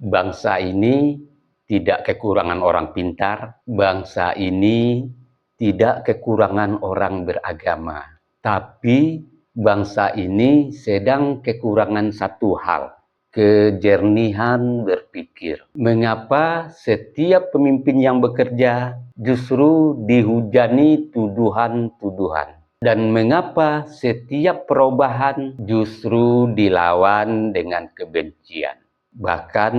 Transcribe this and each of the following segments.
Bangsa ini tidak kekurangan orang pintar, bangsa ini tidak kekurangan orang beragama. Tapi bangsa ini sedang kekurangan satu hal, kejernihan berpikir. Mengapa setiap pemimpin yang bekerja justru dihujani tuduhan-tuduhan? Dan mengapa setiap perubahan justru dilawan dengan kebencian? Bahkan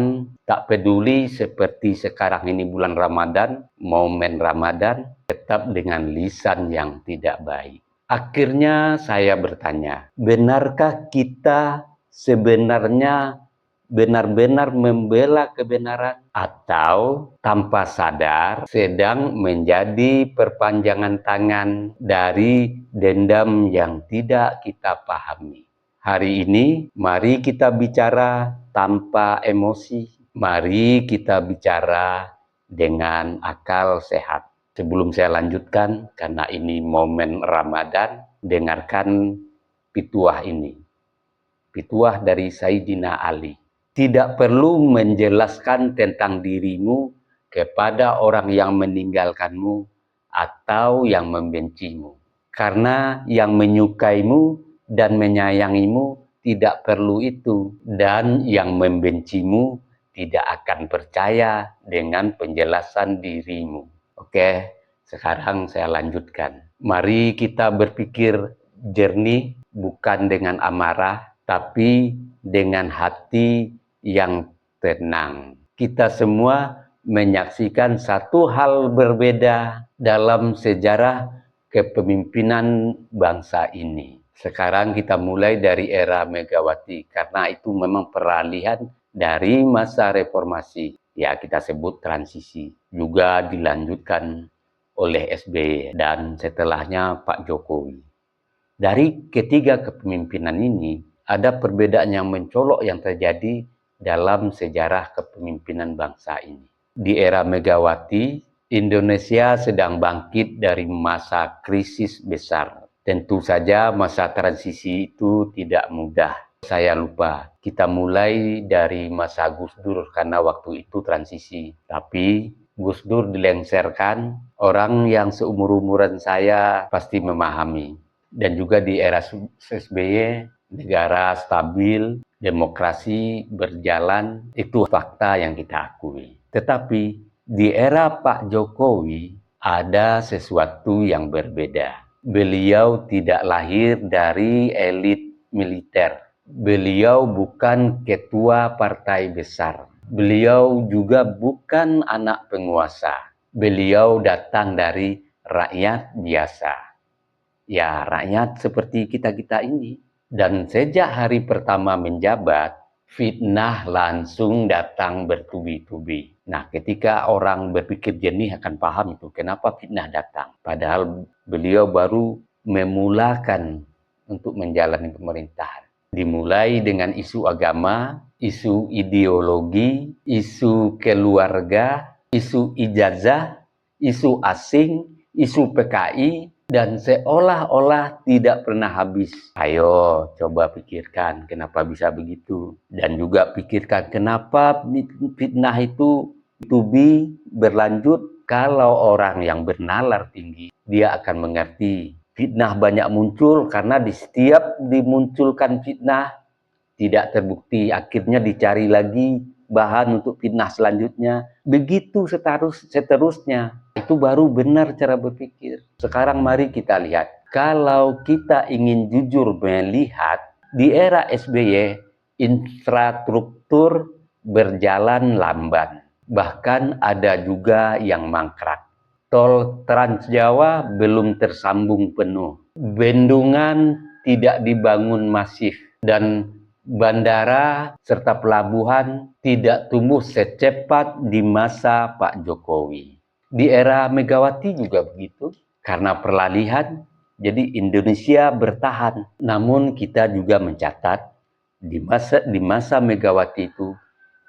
tak peduli seperti sekarang ini bulan Ramadan, momen Ramadan, tetap dengan lisan yang tidak baik. Akhirnya saya bertanya, benarkah kita sebenarnya benar-benar membela kebenaran atau tanpa sadar sedang menjadi perpanjangan tangan dari dendam yang tidak kita pahami? Hari ini, mari kita bicara tanpa emosi. Mari kita bicara dengan akal sehat. Sebelum saya lanjutkan, karena ini momen Ramadan, dengarkan pituah ini. Pituah dari Sayyidina Ali. Tidak perlu menjelaskan tentang dirimu kepada orang yang meninggalkanmu atau yang membencimu. Karena yang menyukaimu dan menyayangimu tidak perlu itu, dan yang membencimu tidak akan percaya dengan penjelasan dirimu. Oke, sekarang saya lanjutkan. Mari kita berpikir jernih, bukan dengan amarah, tapi dengan hati yang tenang. Kita semua menyaksikan satu hal berbeda dalam sejarah kepemimpinan bangsa ini. Sekarang kita mulai dari era Megawati, karena itu memang peralihan dari masa reformasi. Ya, kita sebut transisi. Juga dilanjutkan oleh SBY dan setelahnya Pak Jokowi. Dari ketiga kepemimpinan ini, ada perbedaan yang mencolok yang terjadi dalam sejarah kepemimpinan bangsa ini. Di era Megawati, Indonesia sedang bangkit dari masa krisis besar. Tentu saja masa transisi itu tidak mudah. Saya lupa, kita mulai dari masa Gus Dur karena waktu itu transisi. Tapi Gus Dur dilengsarkan, orang yang seumur-umuran saya pasti memahami. Dan juga di era SBY, negara stabil, demokrasi berjalan, itu fakta yang kita akui. Tetapi di era Pak Jokowi ada sesuatu yang berbeda. Beliau tidak lahir dari elit militer. Beliau bukan ketua partai besar. Beliau juga bukan anak penguasa. Beliau datang dari rakyat biasa. Ya, rakyat seperti kita-kita ini. Dan sejak hari pertama menjabat, fitnah langsung datang bertubi-tubi. Nah, ketika orang berpikir jernih akan paham itu, kenapa fitnah datang. Padahal beliau baru memulakan untuk menjalani pemerintahan. Dimulai dengan isu agama, isu ideologi, isu keluarga, isu ijazah, isu asing, isu PKI, dan seolah-olah tidak pernah habis. Ayo coba pikirkan kenapa bisa begitu. Dan juga pikirkan kenapa fitnah itu berlanjut. Kalau orang yang bernalar tinggi, dia akan mengerti. Fitnah banyak muncul karena di setiap dimunculkan fitnah tidak terbukti. Akhirnya dicari lagi bahan untuk fitnah selanjutnya. Begitu seterusnya. Itu baru benar cara berpikir. Sekarang mari kita lihat. Kalau kita ingin jujur melihat, di era SBY, infrastruktur berjalan lamban. Bahkan ada juga yang mangkrak. Tol Trans Jawa belum tersambung penuh. Bendungan tidak dibangun masif. Dan bandara serta pelabuhan tidak tumbuh secepat di masa Pak Jokowi. Di era Megawati juga begitu. Karena peralihan, jadi Indonesia bertahan. Namun kita juga mencatat di masa Megawati itu,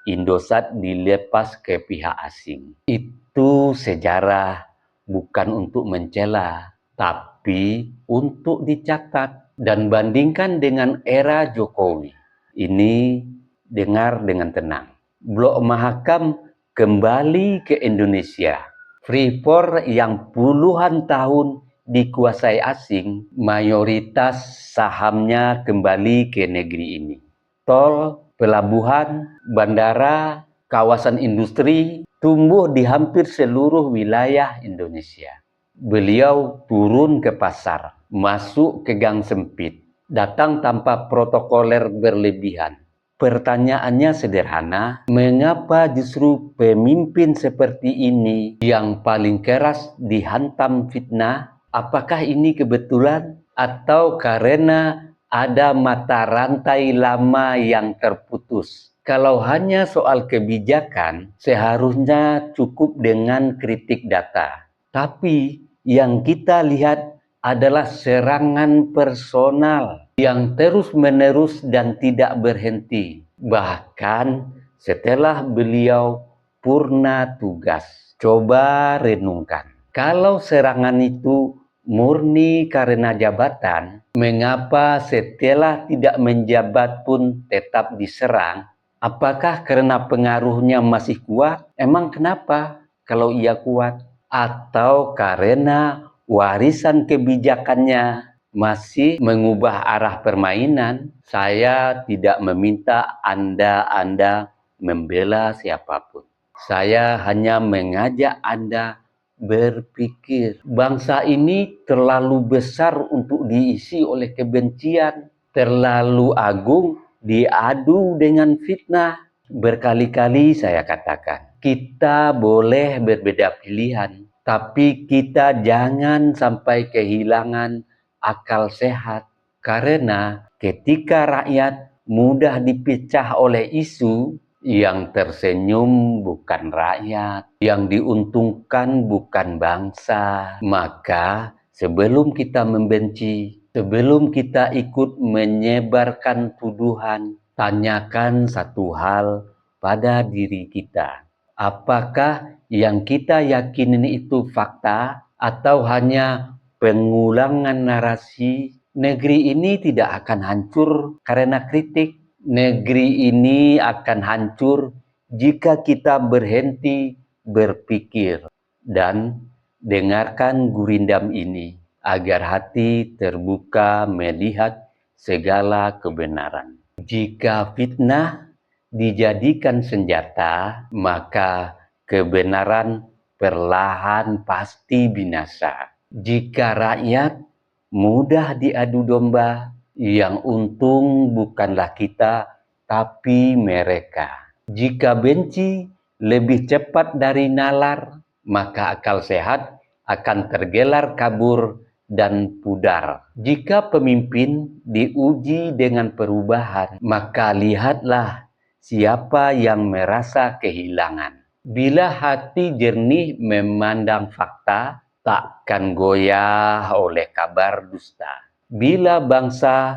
Indosat dilepas ke pihak asing. Itu sejarah bukan untuk mencela, tapi untuk dicatat. Dan bandingkan dengan era Jokowi. Ini dengar dengan tenang. Blok Mahakam kembali ke Indonesia. Freeport yang puluhan tahun dikuasai asing, mayoritas sahamnya kembali ke negeri ini. Tol, pelabuhan, bandara, kawasan industri tumbuh di hampir seluruh wilayah Indonesia. Beliau turun ke pasar, masuk ke gang sempit, datang tanpa protokoler berlebihan. Pertanyaannya sederhana, mengapa justru pemimpin seperti ini yang paling keras dihantam fitnah? Apakah ini kebetulan atau karena ada mata rantai lama yang terputus? Kalau hanya soal kebijakan, seharusnya cukup dengan kritik data. Tapi yang kita lihat adalah serangan personal yang terus-menerus dan tidak berhenti, bahkan setelah beliau purna tugas. Coba renungkan, kalau serangan itu murni karena jabatan, mengapa setelah tidak menjabat pun tetap diserang? Apakah karena pengaruhnya masih kuat? Emang kenapa kalau ia kuat? Atau karena warisan kebijakannya masih mengubah arah permainan? Saya tidak meminta Anda membela siapapun. Saya hanya mengajak Anda berpikir. Bangsa ini terlalu besar untuk diisi oleh kebencian, terlalu agung diadu dengan fitnah. Berkali-kali saya katakan, kita boleh berbeda pilihan, tapi kita jangan sampai kehilangan akal sehat, karena ketika rakyat mudah dipecah oleh isu, yang tersenyum bukan rakyat, yang diuntungkan bukan bangsa. Maka sebelum kita membenci, sebelum kita ikut menyebarkan tuduhan, tanyakan satu hal pada diri kita. Apakah yang kita yakini itu fakta atau hanya pengulangan narasi? Negeri ini tidak akan hancur karena kritik. Negeri ini akan hancur jika kita berhenti berpikir dan dengarkan gurindam ini agar hati terbuka melihat segala kebenaran. Jika fitnah dijadikan senjata, maka kebenaran perlahan pasti binasa. Jika rakyat mudah diadu domba, yang untung bukanlah kita, tapi mereka. Jika benci lebih cepat dari nalar, maka akal sehat akan tergelar kabur dan pudar. Jika pemimpin diuji dengan perubahan, maka lihatlah siapa yang merasa kehilangan. Bila hati jernih memandang fakta, takkan goyah oleh kabar dusta. Bila bangsa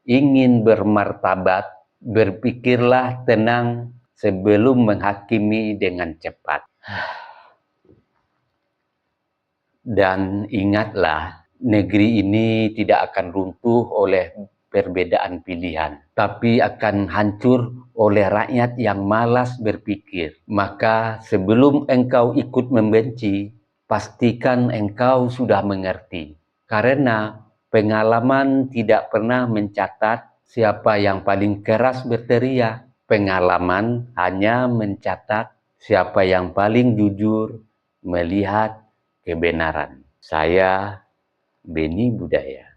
ingin bermartabat, berpikirlah tenang sebelum menghakimi dengan cepat. Dan ingatlah, negeri ini tidak akan runtuh oleh perbedaan pilihan, tapi akan hancur oleh rakyat yang malas berpikir. Maka sebelum engkau ikut membenci, pastikan engkau sudah mengerti. Karena pengalaman tidak pernah mencatat siapa yang paling keras berteriak. Pengalaman hanya mencatat siapa yang paling jujur melihat kebenaran. Saya Beni Budaya.